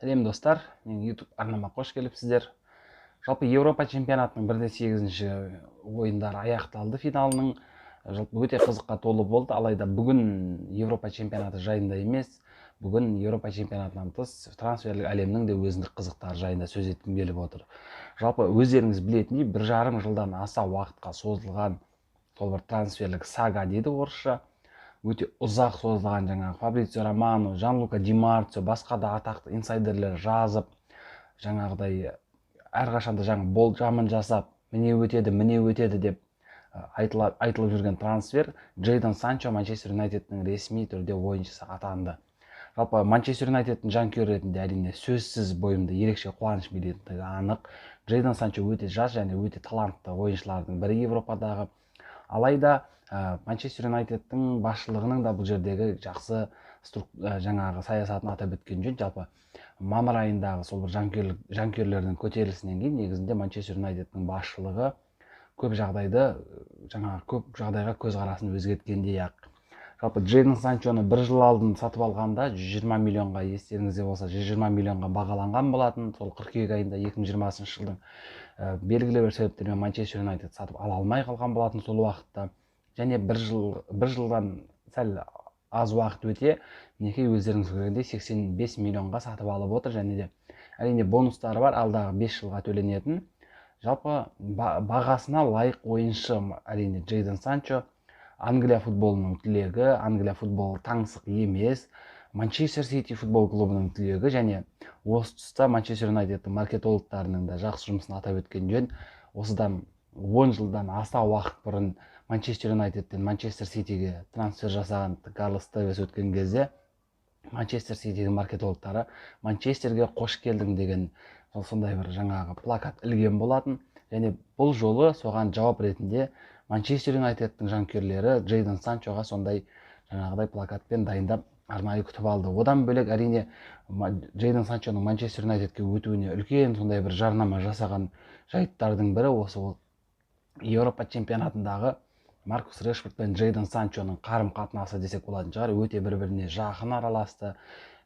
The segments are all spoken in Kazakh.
Сәлем достар, менің YouTube арнама қош келіпсіздер. Жалпы Еуропа чемпионатының 1/8 ойындары аяқталды финалының. Жалпы өте қызыққа толы болды, алайда бүгін Еуропа чемпионаты жайында емес, бүгін Еуропа чемпионатынан тыс трансферлік әлемнің де өзіндік қызықтары жайында сөз еткім келіп отыр. Жалпы өздеріңіз білетіндей, 1,5 жылдан аса уақытқа созылған сол бір трансферлік сага дейді орысша. Өте ұзақ созылған жаңағы Фабрицио Романо, Жан-Лука Ди Марцио, басқа да атақты инсайдерлер жазып, жаңағыдай әрқашанда болжамын жасап, міне өтеді деп айтылып жүрген трансфер Джейдон Санчо Манчестер Юнайтедтің ресми түрде ойыншысы атанды. Жалпы Манчестер Юнайтедтің жанкүйері ретінде әрине сөзсіз бойымды ерекше қуаныш билейтіндігі анық. Джейдон Санчо өте жас және өте талантты ойыншылардың бірі Еуропадағы. Алайда Манчестер Юнайтедтің басшылығының да бұл жердегі жақсы жаңағы саясатын атап өткен жөн. Жалпы мамыр айындағы сол бір жанкүйерлердің көтерілісінен кейін негізінде Манчестер Юнайтедтің басшылығы көп жағдайға көзқарасын өзгерткендей ақ. Жалпы Джейдон Санчоны 1 жыл алдын сатып алғанда 120 миллионға, естеріңізде болса, 120 миллионға бағаланған болатын. Сол қыркүйек айында 2020 жылдың белгілі бір себептермен Манчестер Юнайтед сатып ала алмай қалған болатын сол уақытта. Және бір жылдан сәл аз уақыт өте, мінекей өздеріңіз көргендей 85 миллионға сатып алып отыр, және де әрине бонустары бар, алдағы 5 жылға төленетін. Жалпы бағасына лайық ойыншы әрине Джейдон Санчо. Англия футболының түлегі, Англия футболы таңсық емес, Манчестер Сити футбол клубының түлегі, және осы тұста Манчестер Юнайтедтің маркетологтарының да жақсы жұмысын атап өткен жөн. Осыдан 10 жылдан аса уақыт бұрын Манчестер Юнайтедтен Манчестер Ситиге трансфер жасаған Карлос Тевес өткен кезде Манчестер Ситидің маркетологтары Манчестерге қош келдің деген сондай бір жаңағы плакат ілген болатын. Және бұл жолы соған жауап ретінде Манчестер Юнайтедтің жанкүйерлері Джейдон Санчоға сондай жаңағыдай плакатпен дайындап арнайы күтіп алды. Одан бөлек әрине Джейдон Санчоның Манчестер Юнайтедке өтуіне үлкен сондай бір жарнама жасаған жайттардың бірі осы Еуропа чемпионатындағы Маркус Решфорд пен Джейдон Санчоның қарым-қатынасы десек болатын шығар. Өте бір-біріне жақын араласты,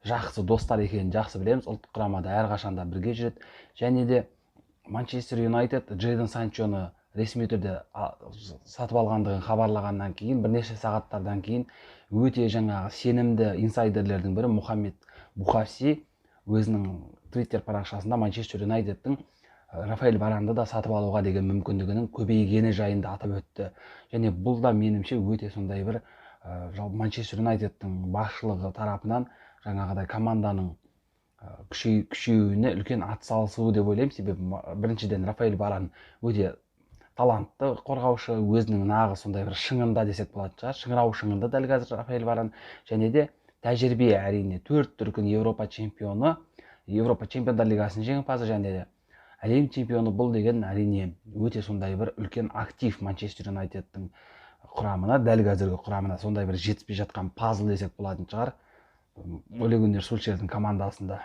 жақсы достар екенін жақсы білеміз. Ұлттық құрамада әрқашанда бірге жүреді. Және де Манчестер Юнайтед Джейдон Санчоны ресми түрде сатып алғандығын хабарлағаннан кейін, бірнеше сағаттардан кейін өте жаңағы сенімді инсайдерлердің бірі Мухаммед Бухаси өзінің Twitter парақшасында Манчестер Юнайтедтің Рафаэль Варанды да сатып алуға деген мүмкіндігінің көбейгені жайында атап өтті. Және бұл да меніңше өте сондай бір Манчестер Юнайтедтің басшылығы тарапынан жаңағыдай команданың күшеюіне үлкен атсалысуы деп ойлаймын. Себебі біріншіден Рафаэль Варан өте талантты қорғаушы, өзінің нағыз сондай бір шыңында десек болатын шығар. Шыңырау шыңында дәл қазір Рафаэль Варан. Және де тәжірибе әрине 4 дүркін Еуропа чемпионы, Еуропа чемпиондар лигасының жеңімпазы, және де әлем чемпионы. Бұл деген әрине өте сондай бір үлкен актив Манчестер Юнайтедтің құрамына, дәл қазіргі құрамына сондай бір жетіспей жатқан пазл десек болатын шығар. Оле Гуннер Сульшердің командасында.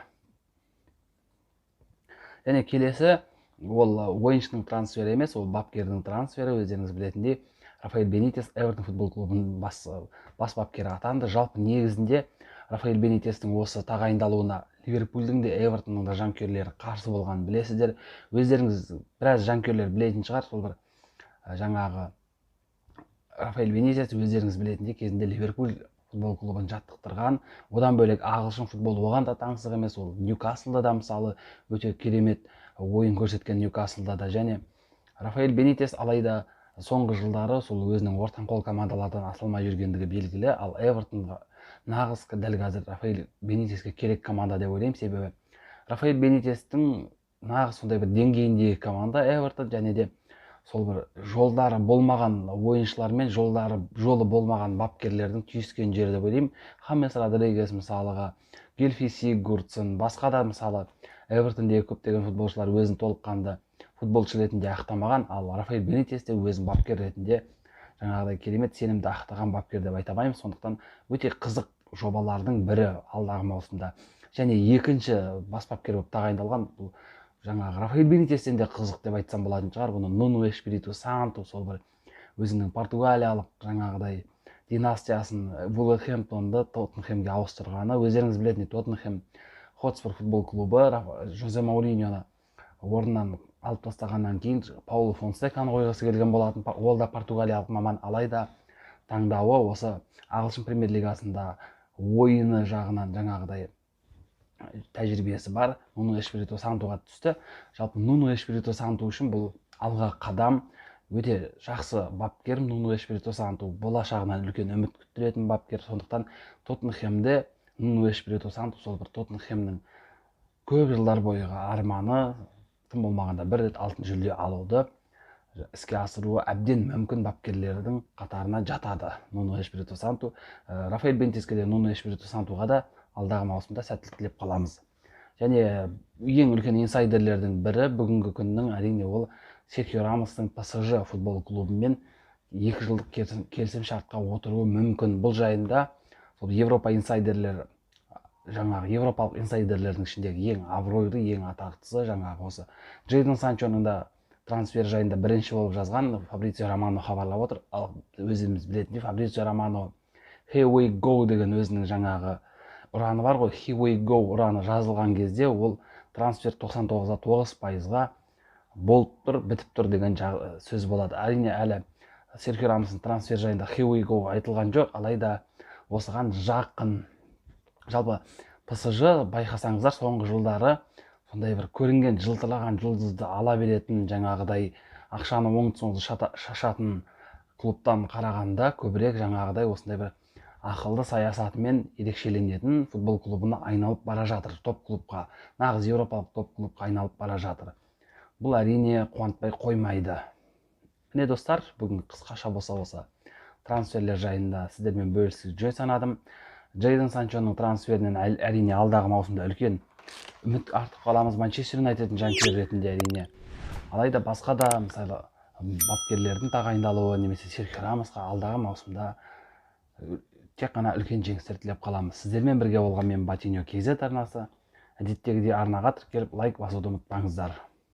Және келесі ол ойыншының трансфері емес, ол бапкердің трансфері. Өздеріңіз білетіндей, Рафаэль Бенитес Эвертон футбол клубының бас бапкері атанды. Жалпы негізінде Рафаэль Бенитестің осы тағайындалуына Ливерпульдің де Эвертонның да жанкүйерлері қарсы болғанын білесіздер. Өздеріңіз біраз жанкүйерлер білетін шығар. Сол бір жаңағы Рафаэль Бенитес өздеріңіз білетіндей кезінде Ливерпуль футбол клубын жаттықтырған. Одан бөлек ағылшын футболы оған да таңсық емес. Ол Ньюкаслда да мысалы өте керемет ойын көрсеткен Ньюкаслда да. Және Рафаэль Бенитес алайда соңғы жылдары сол өзінің ортан қол командалардан асылмай жүргендігі белгілі. Ал Эвертонға нағыз дәл қазір Рафаэль Бенитеске керек команда деп ойлаймын. Себебі Рафаэль Бенитестің нағыз сондай бір деңгейіндегі команда Эвертон, және де сол бір жолдары болмаған ойыншылармен жолы болмаған бапкерлердің түйіскен жері деп ойлаймын. Хамес Родригес мысалыға, Гилфи Сигурдсен, басқа да мысалы Эвертондегі көптеген футболшылар өзін толыққанды футболшы ретінде ақтамаған, ал Рафаэль Бенитес те өзін бапкер ретінде жаңағыдай керемет сенімді ақтаған бапкер деп айта алмаймыз. Сондықтан өте қызық жобалардың бірі алдағы маусымда. Және екінші бас бапкер болып тағайындалған бұл жаңағы Рафаэль Бенитестен де қызық деп айтсам болатын шығар. Бұны Нуну Эшпириту Санту, сол бір өзінің португалиялық жаңағыдай династиясын Вулверхэмптонды Тоттенхэмге ауыстырғаны. Өздеріңіз білетіндей, Тоттенхэм Хотспур футбол клубы Жозе Мауриньоны орнынан алып тастағаннан кейін Пауло Фонсеканы қойғысы келген болатын. Ол да португалиялық маман, алайда таңдауы осы ағылшын премьер лигасында ойыны жағынан жаңағыдай тәжірибесі бар Нуну Эшпириту Сантуға түсті. Жалпы Нуну Эшпириту Санту үшін бұл алға қадам. Өте жақсы бапкер Нуну Эшпириту Санту, болашағынан үлкен үміт күттіретін бапкер. Сондықтан Тоттенхемде Нуну Эшпириту Санту сол бір Тоттенхемнің көп жылдар бойғы арманы, тым болмағанда бір рет алтын жүлде алуды іске асыруы әбден мүмкін бапкерлердің қатарына жатады Нуну Эшпириту Санту. Рафаэль Бентеске де Нуну Эшпириту Сантуға да алдағы маусымда сәттілік тілеп қаламыз. Және ең үлкен инсайдерлердің бірі бүгінгі күннің әрине ол Серхио Рамостың ПСЖ футбол клубымен 2 жылдық келісім шартқа отыруы мүмкін. Бұл жайында сол Европа инсайдерлер, жаңағы европалық инсайдерлердің ішіндегі ең абыройлы, ең атақтысы жаңағы осы Джейдон Санчоның да трансфер жайында бірінші болып жазған Фабрицио Романо хабарлап отыр. Ал өзіміз білетіндей Фабрицио Романо Here we go деген өзінің жаңағы ұраны бар ғой. Here we go ұраны жазылған кезде ол трансфер 99.9%-ға болып тұр, бітіп тұр деген сөз болады. Әрине әлі Серхио Рамостың трансфер жайында Here we go айтылған жоқ, алайда осыған жақын. Жалпы ПСЖ байқасаңыздар соңғы жылдары сондай бір көрінген жылтыраған жұлдызды ала беретін жаңағыдай ақшаны оңды-соңды шашатын клубтан қарағанда көбірек жаңағыдай осындай бір ақылды саясатымен ерекшеленетін футбол клубына айналып бара жатыр. Топ клубқа, нағыз еуропалық топ клубқа айналып бара жатыр. Бұл әрине қуантпай қоймайды. Міне достар, бүгін қысқаша болса трансферлер жайында сіздермен бөлісуді жөн санадым. Джейдон Санчоның трансферінен әрине алдағы маусымда үлкен үміт артып қаламыз Манчестер Юнайтедтің жанкүйері ретінде әрине. Алайда басқа да мысалы бапкерлердің тағайындалуы немесе Серхио Рамосқа алдағы маусымда тек қана үлкен жеңістер тілеп қаламыз. Сіздермен бірге болған мен Батиньо KZ арнасы. Әдеттегідей арнаға тіркеліп лайк басуды ұмытпаңыздар.